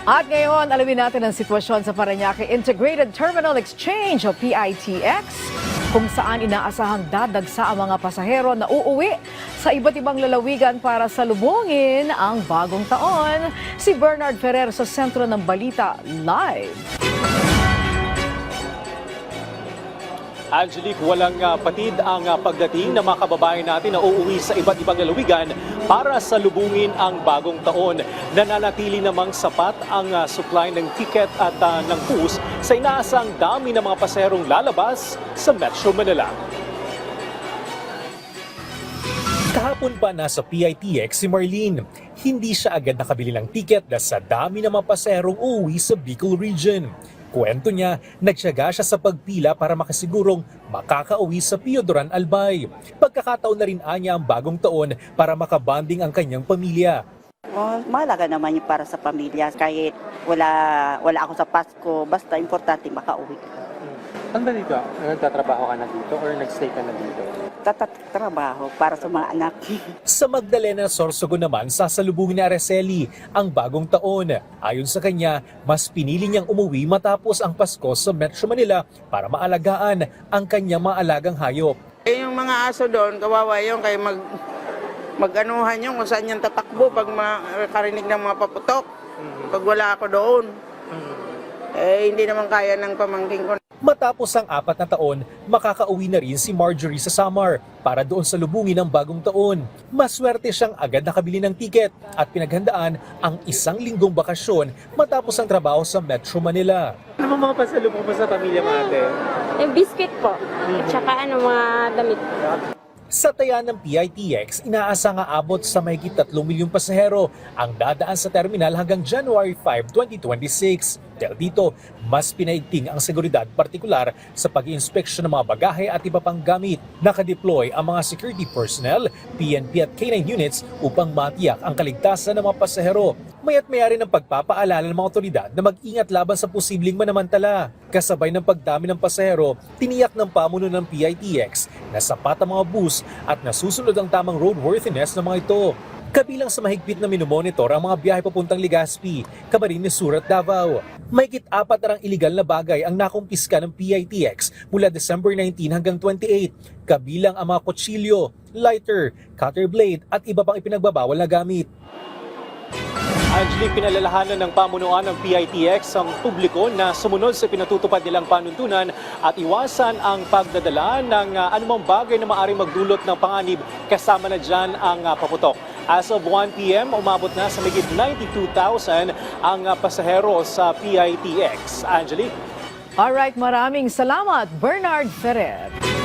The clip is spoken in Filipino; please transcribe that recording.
At ngayon, alamin natin ang sitwasyon sa Parañaque Integrated Terminal Exchange o PITX, kung saan inaasahang dadagsa ang mga pasahero na uuwi sa iba't ibang lalawigan para salubungin ang bagong taon. Si Bernard Ferrer sa Sentro ng Balita Live. Angelique, walang patid ang pagdating ng mga kababayan natin na uuwi sa iba't ibang lalawigan para salubungin ang bagong taon. Nananatili namang sapat ang supply ng tiket at ng bus sa inaasang dami ng mga pasaherong lalabas sa Metro Manila. Kahapon pa nasa PITX si Marlene. Hindi siya agad nakabili ng tiket dahil sa dami ng mga pasaherong uuwi sa Bicol Region. Kwento niya, nagtiyaga siya sa pagpila para makasigurong makakauwi sa Piodoran Albay. Pagkakataon na rin anya ang bagong taon para makabanding ang kanyang pamilya. Mahalaga naman yung para sa pamilya. Kahit wala ako sa Pasko, basta importante makauwi. Saan ba dito? Nagtatrabaho ka na dito or nagstay ka na dito? Trabaho para sa mga anak. Sa Magdalena Sorsogon naman, sasalubungin ni Araceli ang bagong taon. Ayon sa kanya, mas pinili niyang umuwi matapos ang Pasko sa Metro Manila para maalagaan ang kanyang mga alagang hayop. Yung mga aso doon, kawawa yun, kaya mag-anuhan yun kung saan yung tatakbo pag makarinig ng mga paputok. Pag wala ako doon, hindi naman kaya ng pamangking ko. Matapos ang 4 na taon, makakauwi na rin si Marjorie sa Samar para doon salubungin ang bagong taon. Maswerte siyang agad nakabili ng tiket at pinaghandaan ang 1 linggong bakasyon matapos ang trabaho sa Metro Manila. Ano mga pasalubong mo sa pamilya mo, ate? Yung biscuit po. At saka mga damit. Sa taya ng PITX, inaasa nga abot sa mahigit 3 milyong pasahero ang dadaan sa terminal hanggang January 5, 2026. Dahil dito, mas pinaigting ang seguridad partikular sa pag-iinspeksyon ng mga bagahe at iba pang gamit. Nakadeploy ang mga security personnel, PNP at K9 units upang matiyak ang kaligtasan ng mga pasahero. Maya't maya rin ang pagpapaalala ng mga otoridad na mag-ingat laban sa posibleng manamantala. Kasabay ng pagdami ng pasahero, tiniyak ng pamuno ng PITX na sapat ang mga bus at nasusunod ang tamang roadworthiness ng mga ito. Kabilang sa mahigpit na minomonitor ang mga biyahe papuntang Legazpi, Camarines Sur at Davao. Mahigit 4 na iligal na bagay ang nakumpiska ng PITX mula December 19 hanggang 28, kabilang ang mga kutsilyo, lighter, cutter blade at iba pang ipinagbabawal na gamit. Angelique, pinalalahanan ng pamunuan ng PITX ang publiko na sumunod sa pinatutupad nilang panuntunan at iwasan ang pagdadala ng anumang bagay na maaaring magdulot ng panganib, kasama na dyan ang paputok. As of 1 p.m., umabot na sa mahigit 92,000 ang pasahero sa PITX. Angelique? Alright, maraming salamat, Bernard Ferrer.